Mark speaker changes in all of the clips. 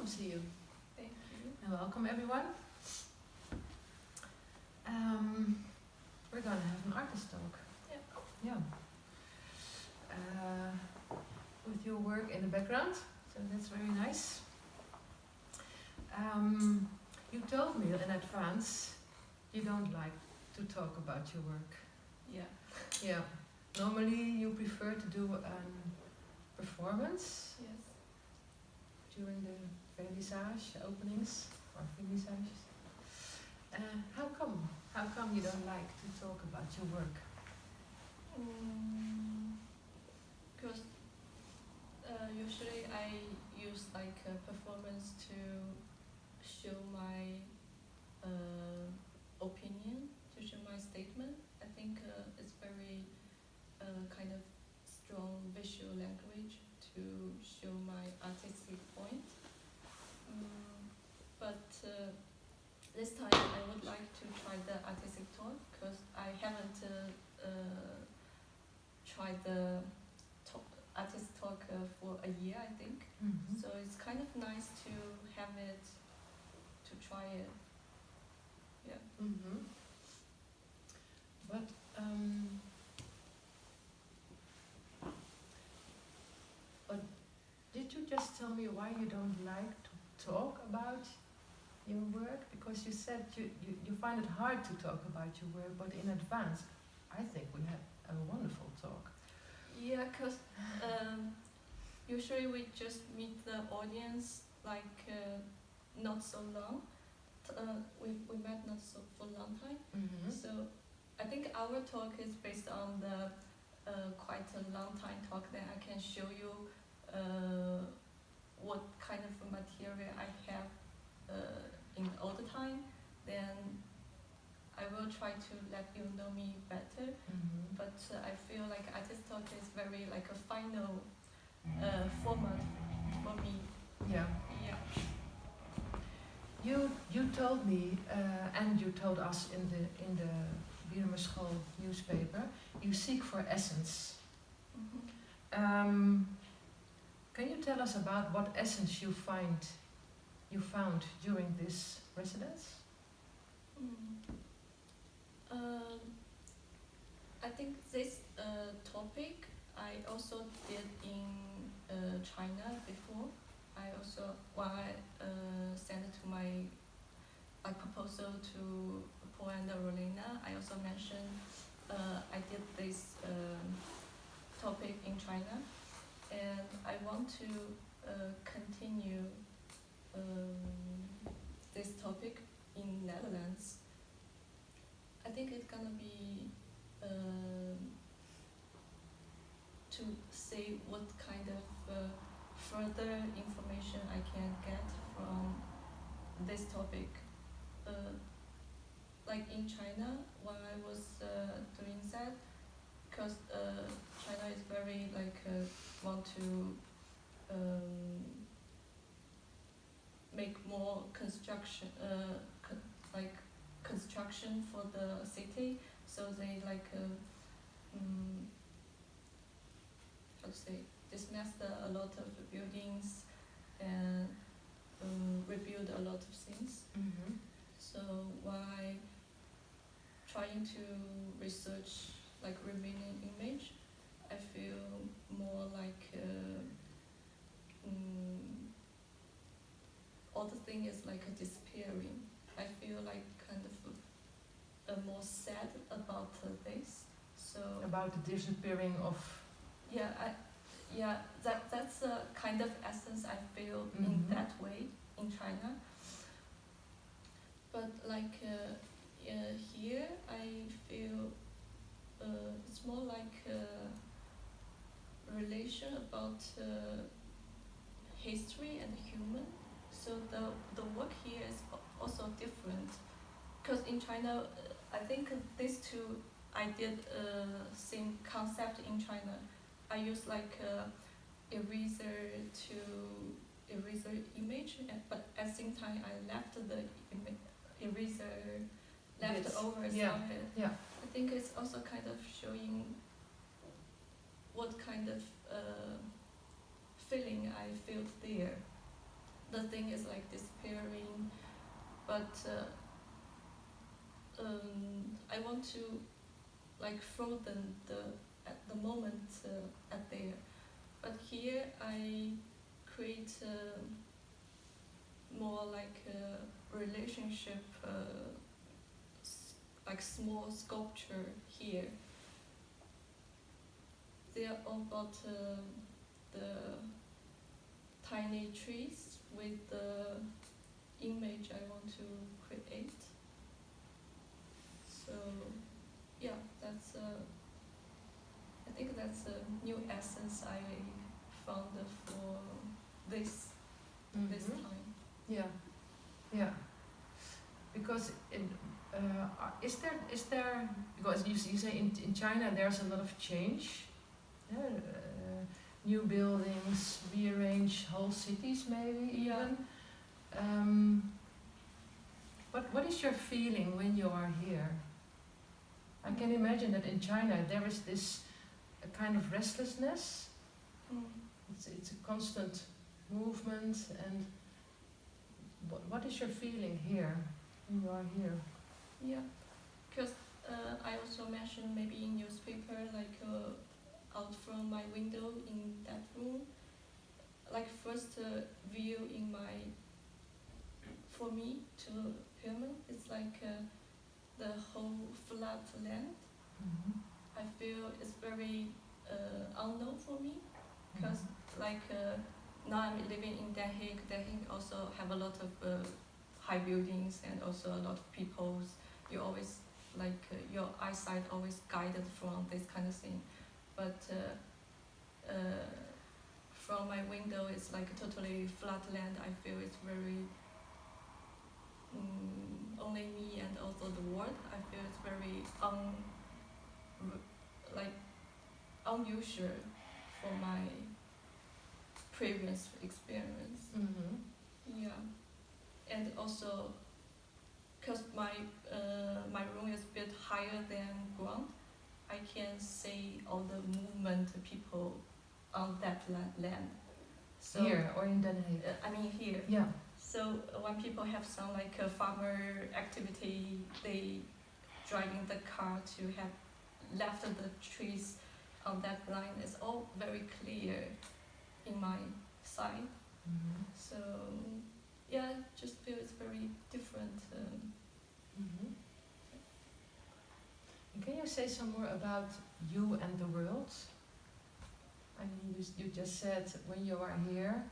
Speaker 1: see you.
Speaker 2: Thank you.
Speaker 1: And welcome everyone. We're gonna have an artist talk. Yeah. With your work in the background, so that's very nice. You told me in advance you don't like to talk about your work.
Speaker 2: Yeah.
Speaker 1: Yeah. Normally you prefer to do a performance
Speaker 2: Yes.
Speaker 1: during the vernissage openings or vernissages. How come? How come you don't like to talk about your work?
Speaker 2: Because usually I use like a performance to show my opinion, to show my statement. I think it's very kind of strong visual language to show my artistic point. But this time I would like to try the artistic talk because I haven't tried the artist talk for a year, I think.
Speaker 1: Mm-hmm.
Speaker 2: So it's kind of nice to have it, to try it. Yeah.
Speaker 1: Mm-hmm. But did you just tell me why you don't like to talk about your work? Because you said you find it hard to talk about your work, but in advance, I think we had a wonderful talk.
Speaker 2: Yeah, because usually we just meet the audience like not so long. We met not so for a long time.
Speaker 1: Mm-hmm.
Speaker 2: So I think our talk is based on the quite a long time talk that I can show you what kind of material I have in all the time. Then I will try to let you know me better.
Speaker 1: Mm-hmm.
Speaker 2: But I feel like artist talk is very like a final format for me.
Speaker 1: Yeah.
Speaker 2: Yeah.
Speaker 1: You told me and you told us in the Bierumer School newspaper you seek for essence.
Speaker 2: Mm-hmm.
Speaker 1: Can you tell us about what essence you found during this residence?
Speaker 2: I think this topic I also did in China before. I also sent it to my proposal to Paula and Rolena. I also mentioned I did this topic in China, and I want to continue this topic in Netherlands. I think it's gonna be to say what kind of further information I can get from this topic. Like in China, when I was doing that, because China is very like want to make more construction, construction for the city, so they like how to say, dismantle a lot of buildings and rebuild a lot of things.
Speaker 1: Mm-hmm.
Speaker 2: So while trying to research like remaining image, I feel more like all the thing is like disappearing. I feel like kind of more sad about this. So
Speaker 1: About the disappearing of.
Speaker 2: That's a kind of essence I feel in
Speaker 1: Mm-hmm.
Speaker 2: that way in China. But like here, I feel it's more like a relation about history and human. So the work here is also different. Because in China, I think these two, I did same concept in China. I use like eraser to eraser image, but at the same time I left the eraser left
Speaker 1: Yes.
Speaker 2: over
Speaker 1: Yeah.
Speaker 2: some of it.
Speaker 1: Yeah.
Speaker 2: I think it's also kind of showing what kind of feeling I felt there. the thing is like disappearing, but I want to like frozen at the moment at there. But here I create more like a relationship, like small sculpture here. They are all about the tiny trees with the image I want to create. So yeah, that's I think that's a new essence I found for this time.
Speaker 1: Yeah, yeah. Because is there because you say in China there's a lot of change, new buildings, rearrange whole cities maybe even. What is your feeling when you are here? I can imagine that in China there is this a kind of restlessness. It's a constant movement, and what is your feeling here when you are here?
Speaker 2: Yeah, because I also mentioned maybe in newspaper, like out from my window in that room, like first view in my, for me to human, it's like the whole flat land. I feel it's very unknown for me, because like now I'm living in The Hague. The Hague also have a lot of high buildings and also a lot of people. You always like your eyesight always guided from this kind of thing, but from my window it's like a totally flat land. I feel it's very only me and also the world. I feel it's very unusual for my previous experience. Yeah, and also because my room is a bit higher than ground, I can see all the movement people on that land. So
Speaker 1: here or in Den Haag?
Speaker 2: I mean here.
Speaker 1: Yeah.
Speaker 2: So when people have some like a farmer activity, they driving the car to have left the trees on that line. It's all very clear in my side. So yeah, just feel it's very different.
Speaker 1: Can you say some more about you and the world? I mean, you just said when you are here,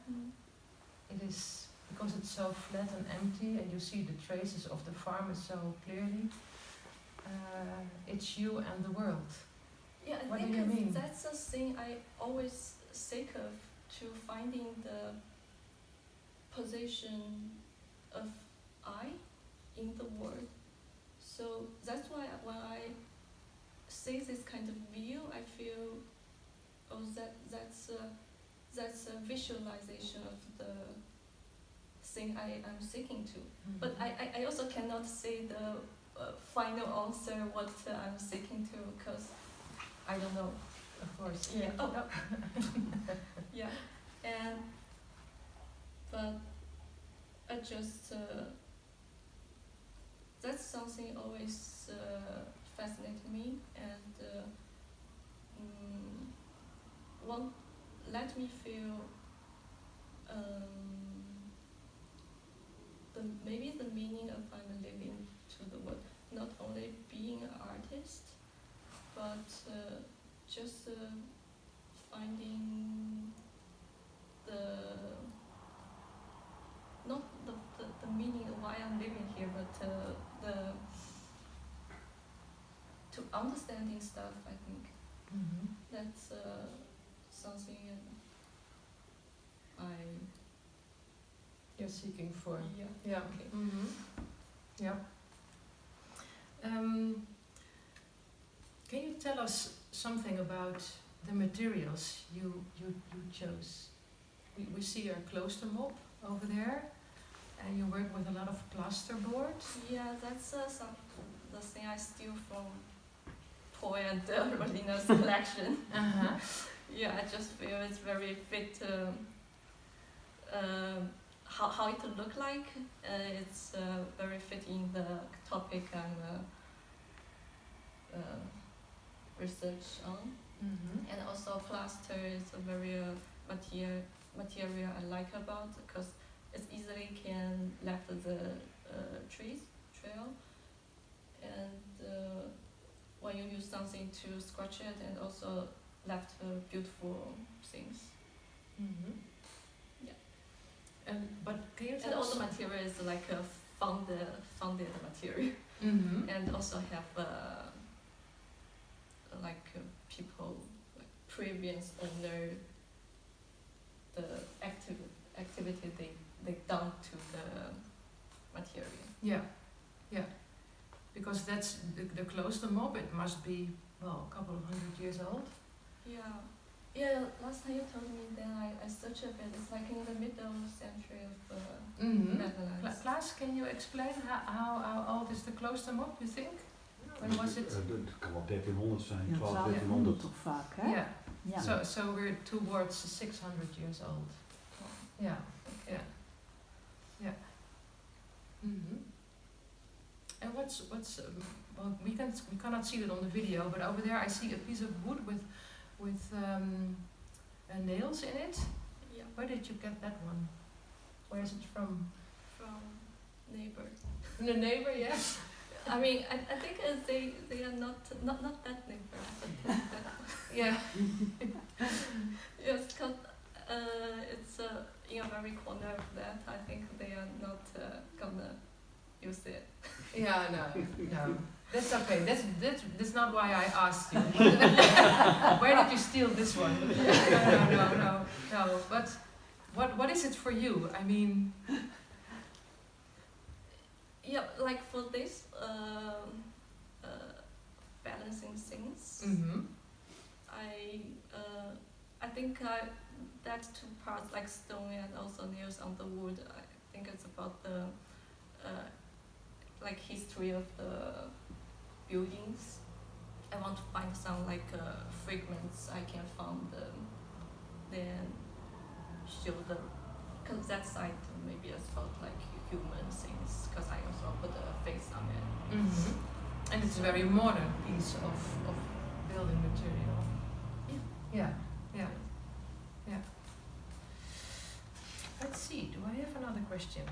Speaker 1: it is because it's so flat and empty, and you see the traces of the farm so clearly. It's you and the world.
Speaker 2: Yeah, I
Speaker 1: what
Speaker 2: think
Speaker 1: do you mean?
Speaker 2: That's a thing I always think of, to finding the position of I in the world. So that's why when I see this kind of view, I feel, oh, that's a visualization of the thing I'm seeking to. But I also cannot say the final answer what I'm seeking to, because I don't know.
Speaker 1: Of course.
Speaker 2: Yeah. Oh. Yeah. And but I just that's something always fascinated me, and won't let me feel maybe the meaning of I'm living to the world, not only being an artist, but just finding not the meaning of why I'm living here, but to understanding stuff. I think that's something
Speaker 1: you're seeking for.
Speaker 2: Yeah.
Speaker 1: Okay. Yeah. Can you tell us something about the materials you chose? We see a cloister mop over there, and you work with a lot of plasterboard.
Speaker 2: Yeah, that's the thing I steal from Paul and Rolina's collection. Yeah, I just feel it's very fit how it look like. It's very fitting the topic I'm research on. And also plaster is a very material I like about, because it easily can left the trail, and when you use something to scratch it, and also left beautiful things. Yeah.
Speaker 1: But can you
Speaker 2: And
Speaker 1: tell
Speaker 2: all
Speaker 1: us?
Speaker 2: the material is like a founded material, and also have people, like previous owner, the activity they done to the material.
Speaker 1: Yeah, yeah. Because that's the cloister mob. It must be a couple of 100 years old.
Speaker 2: Yeah. Last time you told me, then I searched a bit. It's like in the middle century of Netherlands.
Speaker 1: Klaas, can you explain how old is the cloister mob? You think? When was it?
Speaker 3: Het kan wel 1300 zijn,
Speaker 4: Ja,
Speaker 3: 12,
Speaker 4: 1200
Speaker 3: 1300.
Speaker 4: toch vaak, hè?
Speaker 1: Yeah.
Speaker 4: Ja.
Speaker 1: So we're towards 600 years old. Yeah.
Speaker 2: Okay.
Speaker 1: Yeah. And what's well, we cannot see it on the video, but over there I see a piece of wood with nails in it.
Speaker 2: Yeah.
Speaker 1: Where did you get that one? Where is it from?
Speaker 2: From neighbor.
Speaker 1: The neighbor, yes.
Speaker 2: I mean, I think they are not that neighbor. But
Speaker 1: Yeah.
Speaker 2: yes, because it's in a very corner of that. I think they are not gonna use it.
Speaker 1: Yeah, no. That's okay. That's not why I asked you. Where did you steal this one? No. But what is it for you? I mean.
Speaker 2: Yeah, like for this balancing things, I think that two parts, like stone and also nails on the wood, I think it's about the like history of the buildings. I want to find some like fragments I can find, then show the, because that side maybe it's about like human things, because I also put a face on it.
Speaker 1: And it's a very modern piece of building material. Yeah. Let's see, do I have another question?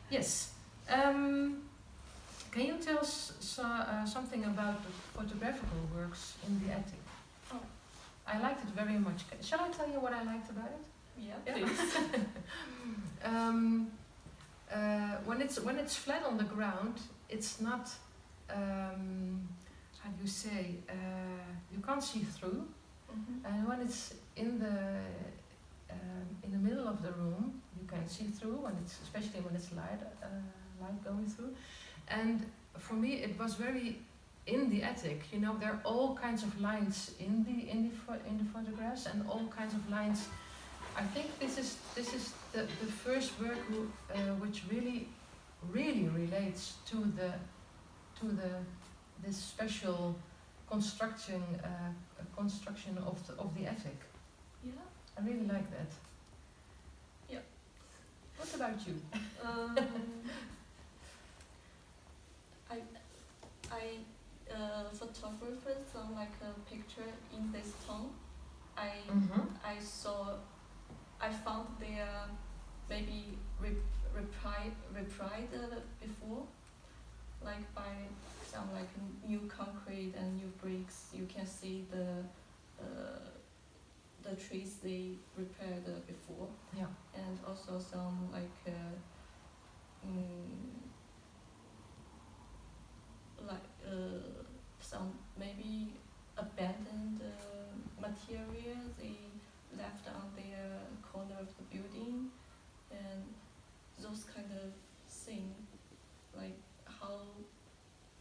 Speaker 1: Yes. Can you tell us something about the photographical works in the attic?
Speaker 2: Oh.
Speaker 1: I liked it very much. Shall I tell you what I liked about it?
Speaker 2: Yeah, please.
Speaker 1: When it's flat on the ground, it's not how do you say, you can't see through. And when it's in the middle of the room, you can see through, especially when it's light going through. And for me, it was very in the attic. You know, there are all kinds of lines in the photographs, and all kinds of lines. I think this is the first work which really relates to this special construction of the attic.
Speaker 2: Yeah.
Speaker 1: I really like that.
Speaker 2: Yeah.
Speaker 1: What about you?
Speaker 2: I photographed some like a picture in this tone. I found there maybe replied before, like by some like new concrete and new bricks. You can see the trees they repaired before.
Speaker 1: Yeah.
Speaker 2: And also some like some maybe abandoned material they left on their corner of the building, and those kind of things, like how,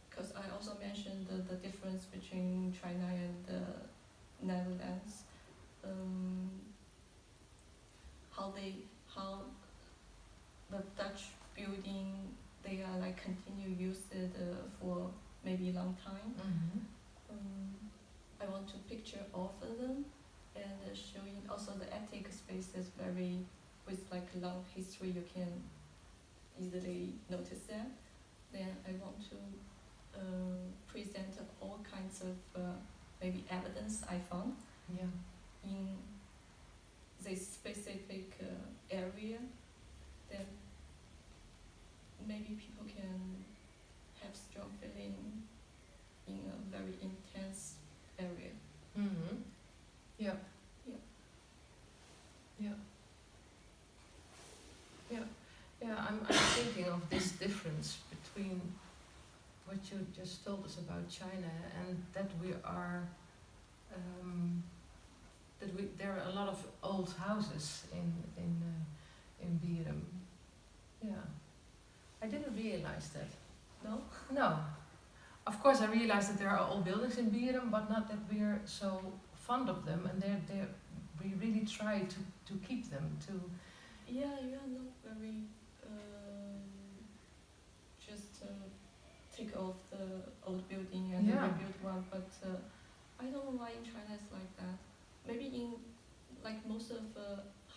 Speaker 2: because I also mentioned the difference between China and the Netherlands, how the Dutch building, they are like continue use it for maybe long time. I want to picture all of them, and showing also the attic space is very with like long history, you can easily notice that. Then I want to present all kinds of maybe evidence I found
Speaker 1: Yeah.
Speaker 2: in this specific area. Then maybe people can have strong feeling in a very intense area.
Speaker 1: Mm-hmm. Yeah.
Speaker 2: Yeah.
Speaker 1: Yeah. Yeah. Yeah. I'm thinking of this difference between what you just told us about China and that we are there are a lot of old houses in Bierum. Yeah. I didn't realize that.
Speaker 2: No?
Speaker 1: No. Of course, I realize that there are old buildings in Bierum, but not that we're so fond of them, and we really try to keep them.
Speaker 2: Yeah, you are not very just take off the old building and
Speaker 1: Yeah.
Speaker 2: rebuild one, but I don't know why in China it's like that. Maybe in like most of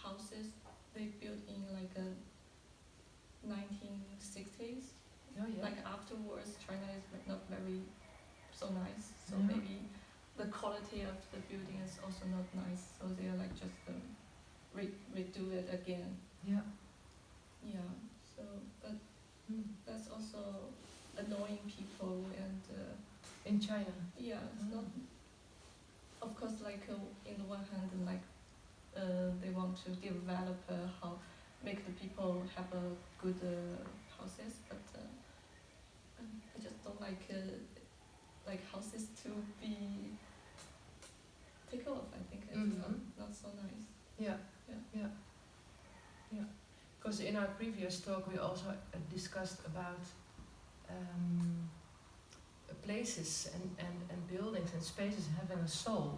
Speaker 2: houses they built in like a 1960s.
Speaker 1: Oh yeah.
Speaker 2: Like afterwards, China is not very so nice. So
Speaker 1: Yeah.
Speaker 2: maybe the quality of the building is also not nice. So they are like just redo it again.
Speaker 1: Yeah.
Speaker 2: Yeah. So, but that's also annoying people and
Speaker 1: In China.
Speaker 2: yeah, it's not. Of course, like in the one hand, like they want to develop how make the people have a good houses, but I just don't like houses to be take off. I think it's not so nice.
Speaker 1: Yeah.
Speaker 2: Yeah.
Speaker 1: Yeah. Yeah. Because in our previous talk we also discussed about places and buildings and spaces having a soul.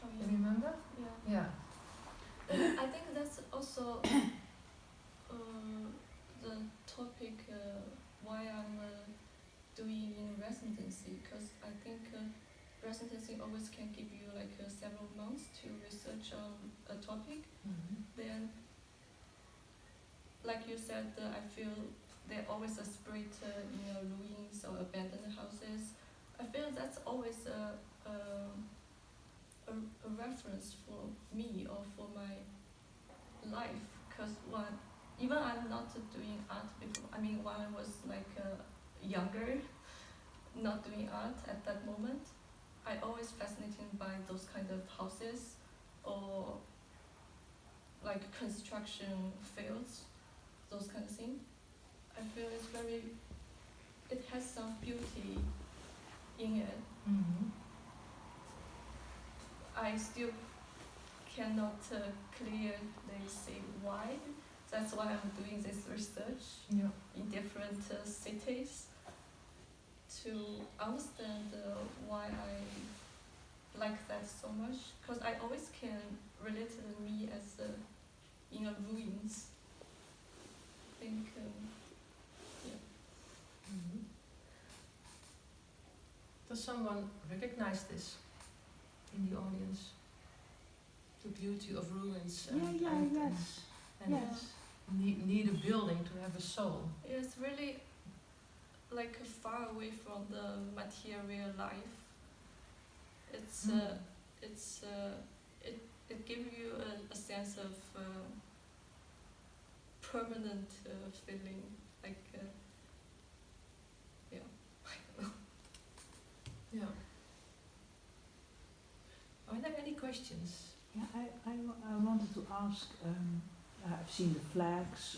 Speaker 2: Oh
Speaker 1: Do you remember?
Speaker 2: yeah.
Speaker 1: Yeah.
Speaker 2: I think that's also the topic why I'm doing in residency, because I think residency always can give you like several months to research on a topic. Then, like you said, I feel there always a spirit in ruins or abandoned houses. I feel that's always a reference for me or for my life, because even I'm not doing art before. I mean, when I was like younger, not doing art at that moment, I always fascinated by those kind of houses or like construction fields, those kind of things. I feel it has some beauty in it. I still cannot clearly say why. That's why I'm doing this research in different cities to understand why I like that so much. Because I always can relate to me as in a ruins. I think,
Speaker 1: Does someone recognize this in the audience? The beauty of ruins and
Speaker 4: Yes.
Speaker 1: yes. Need a building to have a soul.
Speaker 2: it's really like far away from the material life. It gives you a sense of permanent feeling, like
Speaker 1: Yeah. Are there any questions?
Speaker 4: Yeah, I wanted to ask, I've seen the flags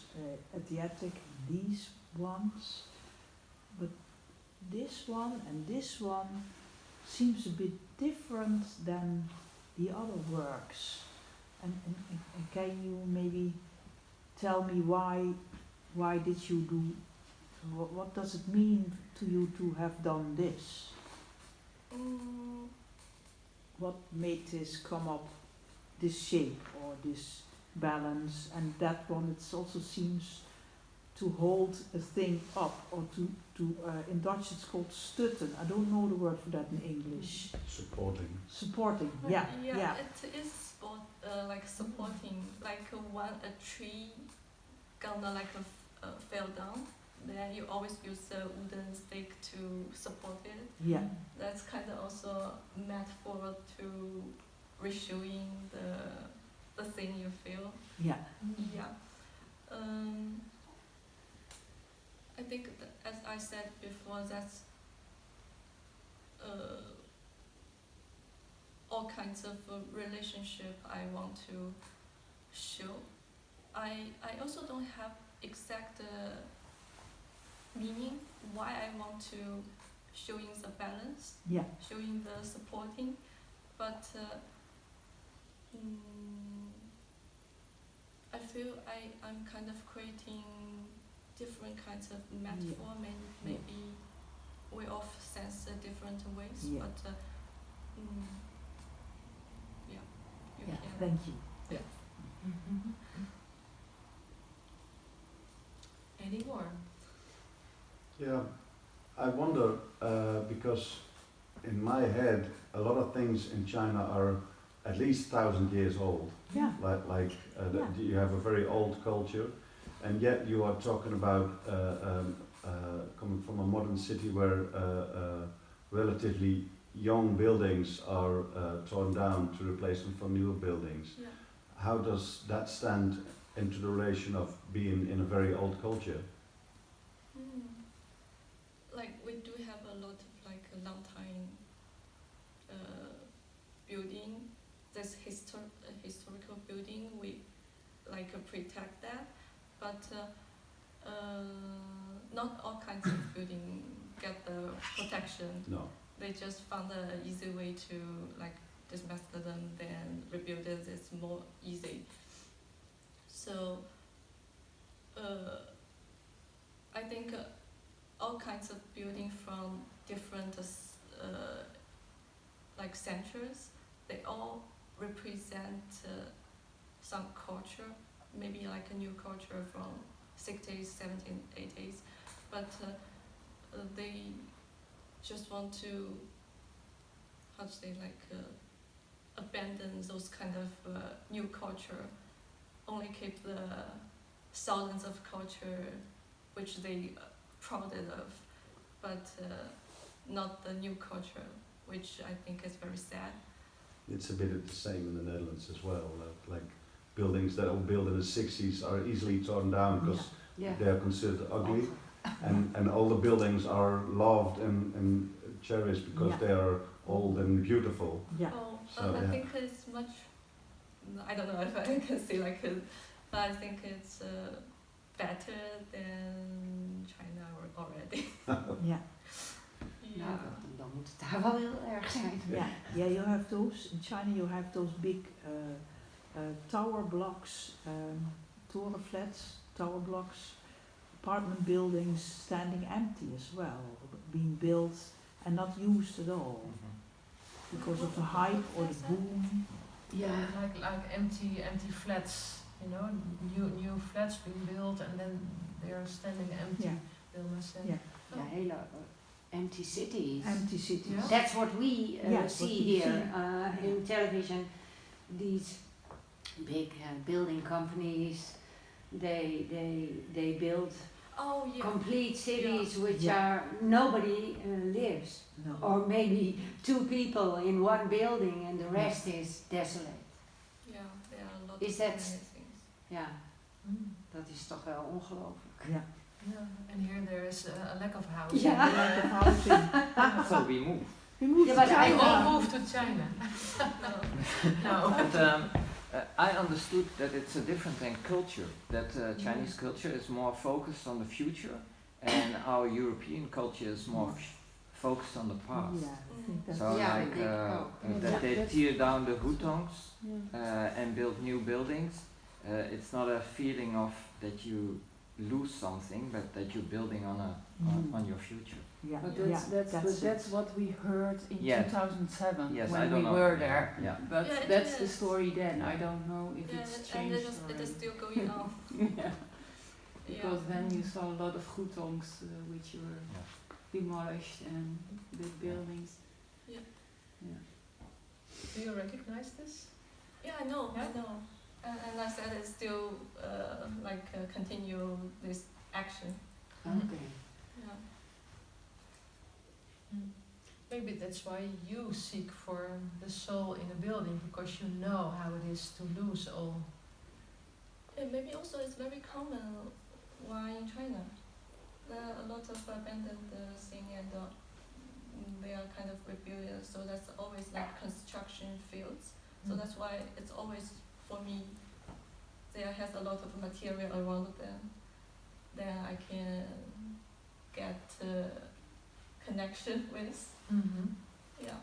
Speaker 4: at the attic, these ones, but this one and this one seems a bit different than the other works. And can you maybe tell me why did you do, what does it mean to you to have done this? What made this come up, this shape or this balance, and that one it also seems to hold a thing up, or to in Dutch it's called stutten. I don't know the word for that in English.
Speaker 3: Supporting.
Speaker 4: Supporting, yeah.
Speaker 2: It is like supporting, like when a tree gonna like fell down, then you always use a wooden stake to support it.
Speaker 4: Yeah.
Speaker 2: That's kind of also metaphor to reshowing the thing you feel.
Speaker 4: Yeah.
Speaker 2: Yeah. I think as I said before, that's all kinds of relationship I want to show. I also don't have exact meaning why I want to showing the balance,
Speaker 4: Yeah.
Speaker 2: showing the supporting, but I feel I'm kind of creating different kinds of metaphor. Maybe we all sense different ways,
Speaker 4: Yeah.
Speaker 2: but yeah, you
Speaker 4: Yeah.
Speaker 2: can.
Speaker 4: Thank you.
Speaker 2: Yeah.
Speaker 1: Any more?
Speaker 3: Yeah, I wonder because in my head a lot of things in China are at least 1,000 years old.
Speaker 4: Yeah.
Speaker 3: That you have a very old culture, and yet you are talking about coming from a modern city where relatively young buildings are torn down to replace them for newer buildings.
Speaker 2: Yeah.
Speaker 3: How does that stand into the relation of being in a very old culture?
Speaker 2: Like we do have a lot of like a long time building. This historical building, we like protect that, but not all kinds of building get the protection.
Speaker 3: No.
Speaker 2: They just found an easy way to like dismantle them, then rebuild it. It's more easy. So I think all kinds of building from different like centers, they all represent some culture, maybe like a new culture from 60s, 70s, 80s, but they just want to, how to say, like abandon those kind of new culture, only keep the thousands of culture which they proud of, but not the new culture, which I think is very sad.
Speaker 3: It's a bit of the same in the Netherlands as well. Like buildings that were built in the 60s are easily torn down because they are considered ugly, and all the buildings are loved and cherished because they are old and beautiful.
Speaker 4: Yeah.
Speaker 2: I think it's much. I don't know if I can say like it, but I think it's better than China already.
Speaker 4: Yeah.
Speaker 5: Nou, dan moet het daar wel heel erg zijn.
Speaker 4: Yeah. Yeah. You have those in China. You have those big tower blocks, tower flats, tower blocks, apartment buildings standing empty as well, being built and not used at all because of the hype or the boom.
Speaker 1: Yeah, like empty flats, you know, new flats being built and then they are standing empty.
Speaker 4: Yeah.
Speaker 1: Wilma said.
Speaker 4: Yeah.
Speaker 5: Ja, hele empty cities.
Speaker 4: Empty cities.
Speaker 1: Yeah.
Speaker 5: That's what we
Speaker 4: What
Speaker 5: see
Speaker 4: we
Speaker 5: here in television. These big building companies, they build
Speaker 2: Oh yeah.
Speaker 5: complete cities which
Speaker 4: Yeah.
Speaker 5: are nobody lives,
Speaker 4: No.
Speaker 5: or maybe 2 people in one building and the rest is desolate.
Speaker 2: Yeah, there are a lot
Speaker 5: Is
Speaker 2: of
Speaker 5: that-
Speaker 2: many things.
Speaker 5: Ja,
Speaker 1: Mm.
Speaker 5: dat is toch wel ongelooflijk.
Speaker 4: Yeah.
Speaker 1: Yeah, and here there is a lack of housing.
Speaker 5: Yeah.
Speaker 4: The lack of housing.
Speaker 6: So we move.
Speaker 4: We moved
Speaker 5: Yeah,
Speaker 4: to
Speaker 5: but I
Speaker 1: We
Speaker 4: China.
Speaker 1: all moved to China. No.
Speaker 6: But I understood that it's a different than culture. That Chinese culture is more focused on the future, and our European culture is more focused on the past.
Speaker 4: Yeah, I think that's
Speaker 6: So
Speaker 5: Yeah, I
Speaker 6: like
Speaker 5: think so.
Speaker 6: that they
Speaker 4: that's-
Speaker 6: tear down the hutongs
Speaker 4: yeah.
Speaker 6: and build new buildings. It's not a feeling of that you lose something, but that you're building on on your future.
Speaker 4: Yeah,
Speaker 7: But
Speaker 4: yeah,
Speaker 7: that's what we heard in
Speaker 6: Yeah.
Speaker 7: 2007
Speaker 6: Yes, I
Speaker 7: when we
Speaker 6: don't know.
Speaker 7: were there.
Speaker 6: Yeah.
Speaker 7: But
Speaker 2: Yeah, it
Speaker 7: that's the
Speaker 2: is.
Speaker 7: story then. I don't know if
Speaker 2: Yeah,
Speaker 7: it's
Speaker 2: and
Speaker 7: changed
Speaker 2: it is
Speaker 7: already.
Speaker 2: still going on.
Speaker 7: Yeah, because
Speaker 2: Yeah.
Speaker 7: then you saw a lot of hutongs which were
Speaker 6: Yeah.
Speaker 7: demolished and big buildings.
Speaker 2: Yeah.
Speaker 7: Yeah.
Speaker 1: Do you recognize this?
Speaker 2: Yeah, I know,
Speaker 1: Yeah?
Speaker 2: I know. And I said it's still continue this action.
Speaker 5: Okay.
Speaker 2: Yeah.
Speaker 1: Maybe that's why you seek for the soul in a building, because you know how it is to lose all.
Speaker 2: And maybe also it's very common why in China. There are a lot of abandoned thing and they are kind of rebuilt, so that's always like construction fields. So that's why it's always, for me, there has a lot of material around them. Then I can get connection with.
Speaker 1: Mm-hmm.
Speaker 2: Yeah.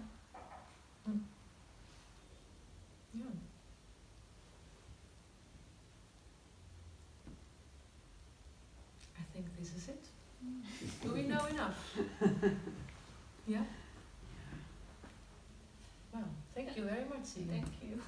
Speaker 1: Yeah. I think this is it. Do we know enough? Yeah? Well, thank you very much, Shiyu.
Speaker 2: Thank you.